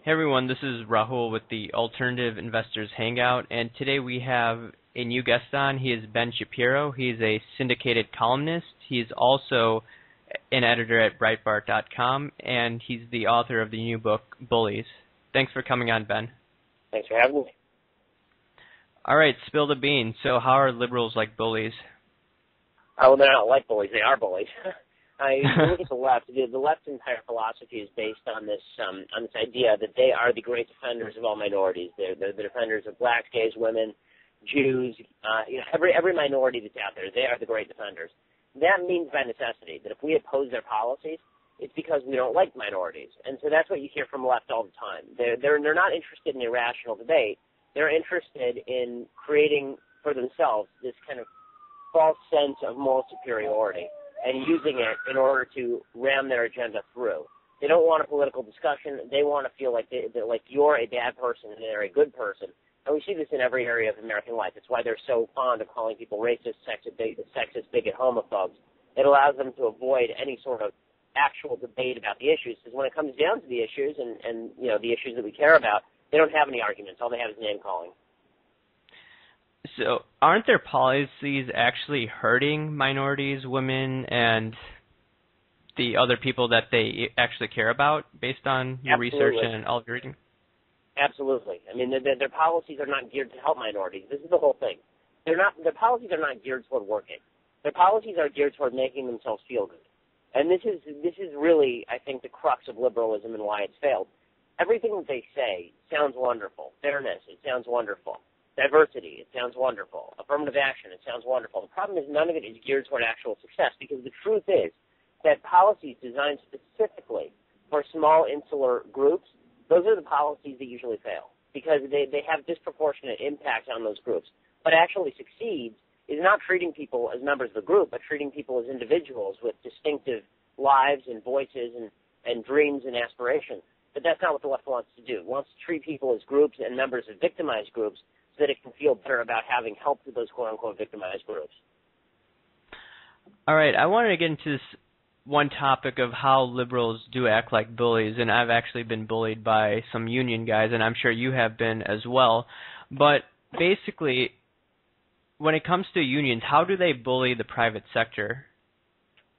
Hey everyone, this is Rahul with the Alternative Investors Hangout, and today we have a new guest on. He is Ben Shapiro. He's a syndicated columnist. He's also an editor at Breitbart.com, and he's the author of the new book, Bullies. Thanks for coming on, Ben. Thanks for having me. All right, spill the beans. So how are liberals like bullies? Oh, they're not like bullies. They are bullies. You look at the left. The left's entire philosophy is based on this idea that they are the great defenders of all minorities. They're the defenders of blacks, gays, women, Jews. Every minority that's out there. They are the great defenders. That means by necessity that if we oppose their policies, it's because we don't like minorities. And so that's what you hear from the left all the time. They're not interested in irrational debate. They're interested in creating for themselves this kind of false sense of moral superiority and using it in order to ram their agenda through. They don't want a political discussion. They want to feel like they're like you're a bad person and they're a good person. And we see this in every area of American life. It's why they're so fond of calling people racist, sexist, bigot, homophobes. It allows them to avoid any sort of actual debate about the issues, because when it comes down to the issues and the issues that we care about, they don't have any arguments. All they have is name-calling. So aren't their policies actually hurting minorities, women, and the other people that they actually care about based on your research and all your reading? Absolutely. I mean, their policies are not geared to help minorities. This is the whole thing. Their policies are not geared toward working. Their policies are geared toward making themselves feel good. And this is really, I think, the crux of liberalism and why it's failed. Everything that they say sounds wonderful. Fairness, it sounds wonderful. Diversity, it sounds wonderful. Affirmative action, it sounds wonderful. The problem is none of it is geared toward actual success, because the truth is that policies designed specifically for small insular groups, those are the policies that usually fail, because they have disproportionate impact on those groups. What actually succeeds is not treating people as members of the group, but treating people as individuals with distinctive lives and voices and dreams and aspirations. But that's not what the left wants to do. It wants to treat people as groups and members of victimized groups so that it can feel better about having helped those quote-unquote victimized groups. All right, I wanted to get into this one topic of how liberals do act like bullies, and I've actually been bullied by some union guys, and I'm sure you have been as well. But basically, when it comes to unions, how do they bully the private sector?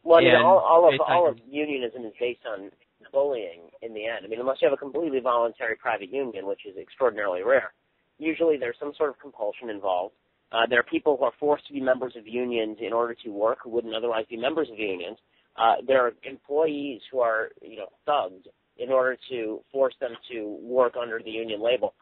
Well, all of unionism is based on bullying in the end. I mean, unless you have a completely voluntary private union, which is extraordinarily rare. Usually there's some sort of compulsion involved. There are people who are forced to be members of unions in order to work who wouldn't otherwise be members of unions. There are employees who are, thugged in order to force them to work under the union label.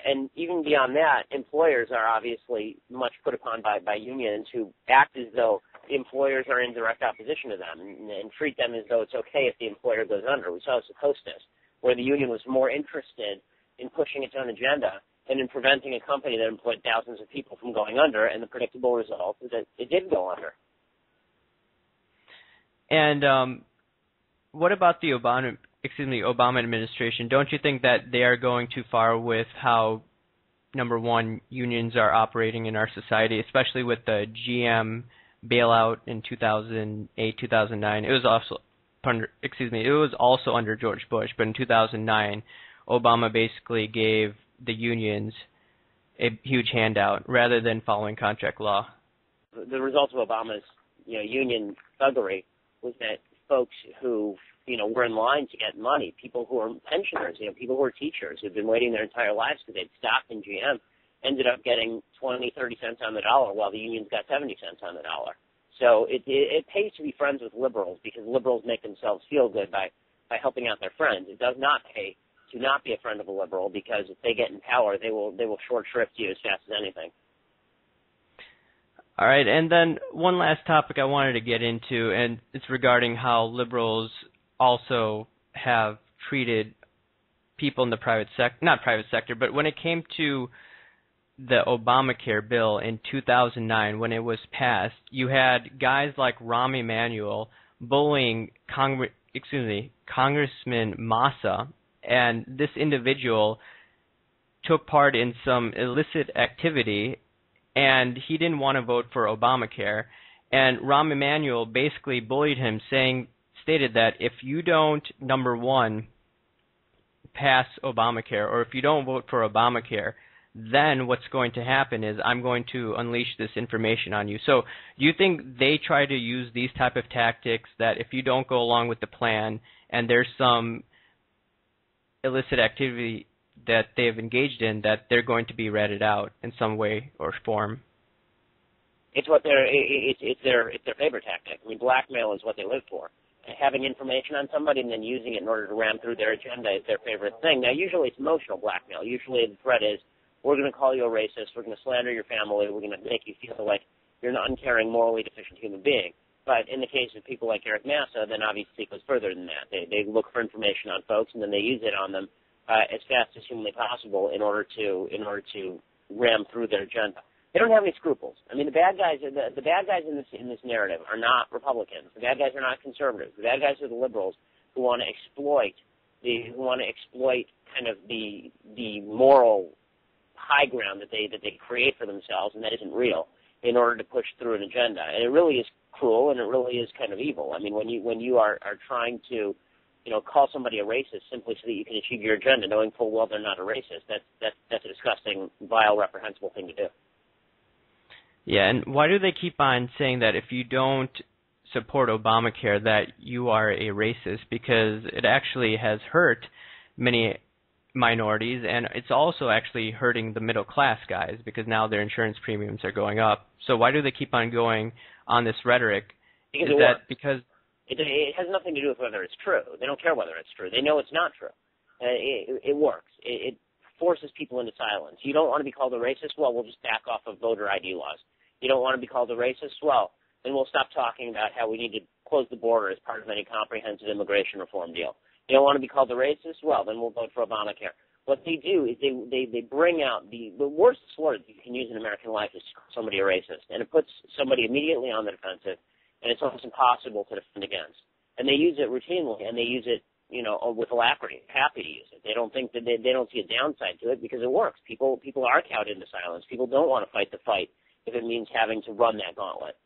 And even beyond that, employers are obviously much put upon by unions who act as though the employers are in direct opposition to them and treat them as though it's okay if the employer goes under. We saw this at Hostess, where the union was more interested in pushing its own agenda and in preventing a company that employed thousands of people from going under, and the predictable result is that it did go under. And what about the Obama administration? Don't you think that they are going too far with how, number one, unions are operating in our society, especially with the GM bailout in 2008, 2009? It was also under George Bush, but in 2009, Obama basically gave the unions a huge handout rather than following contract law. The result of Obama's union thuggery was that folks who were in line to get money, people who are pensioners, people who are teachers who've been waiting their entire lives because they'd stopped in GM, ended up getting 20, 30 cents on the dollar while the unions got 70 cents on the dollar. So it pays to be friends with liberals, because liberals make themselves feel good by helping out their friends. It does not pay to not be a friend of a liberal, because if they get in power, they will short shrift you as fast as anything. All right, and then one last topic I wanted to get into, and it's regarding how liberals also have treated people in the not private sector, but when it came to the Obamacare bill in 2009, when it was passed, you had guys like Rahm Emanuel bullying Congressman Massa, and this individual took part in some illicit activity, and he didn't want to vote for Obamacare. And Rahm Emanuel basically bullied him, stated that if you don't, number one, pass Obamacare, or if you don't vote for Obamacare, then what's going to happen is I'm going to unleash this information on you. So do you think they try to use these type of tactics that if you don't go along with the plan and there's some illicit activity that they've engaged in, that they're going to be ratted out in some way or form? It's their favorite tactic. I mean, blackmail is what they live for. Having information on somebody and then using it in order to ram through their agenda is their favorite thing. Now, usually it's emotional blackmail. Usually the threat is, we're going to call you a racist, we're going to slander your family, we're going to make you feel like you're an uncaring, morally deficient human being. But in the case of people like Eric Massa, then obviously it goes further than that. They look for information on folks and then they use it on them as fast as humanly possible in order to ram through their agenda. They don't have any scruples. I mean, the bad guys in this narrative are not Republicans. The bad guys are not conservatives. The bad guys are the liberals who want to exploit kind of the moral high ground that they create for themselves, and that isn't real, in order to push through an agenda. And it really is cruel, and it really is kind of evil. I mean, when you are trying to, call somebody a racist simply so that you can achieve your agenda, knowing full well they're not a racist, that's a disgusting, vile, reprehensible thing to do. Yeah, and why do they keep on saying that if you don't support Obamacare that you are a racist? Because it actually has hurt many minorities, and it's also actually hurting the middle class guys because now their insurance premiums are going up. So why do they keep on going on this rhetoric? Because Is that because it has nothing to do with whether it's true. They don't care whether it's true. They know it's not true. It works. It forces people into silence. You don't want to be called a racist? Well, we'll just back off of voter ID laws. You don't want to be called a racist? Well, then we'll stop talking about how we need to close the border as part of any comprehensive immigration reform deal. You don't want to be called a racist? Well, then we'll vote for Obamacare. What they do is they bring out the worst slur that you can use in American life is to call somebody a racist, and it puts somebody immediately on the defensive, and it's almost impossible to defend against. And they use it routinely, and they use it, with alacrity, happy to use it. They don't think that they don't see a downside to it because it works. People are cowed into silence. People don't want to fight the fight if it means having to run that gauntlet.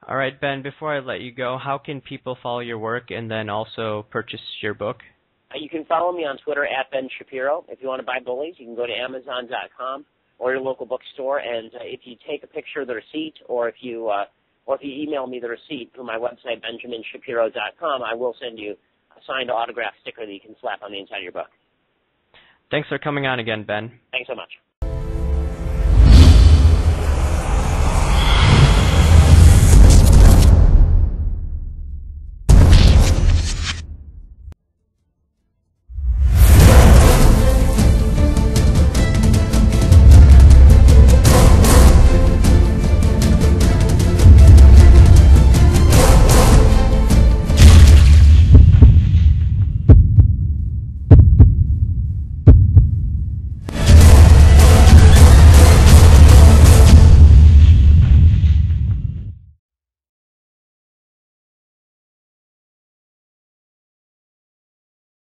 All right, Ben, before I let you go, how can people follow your work and then also purchase your book? You can follow me on Twitter at Ben Shapiro. If you want to buy Bullies, you can go to Amazon.com or your local bookstore, and if you take a picture of the receipt or if you email me the receipt through my website, benjaminshapiro.com, I will send you a signed autograph sticker that you can slap on the inside of your book. Thanks for coming on again, Ben. Thanks so much.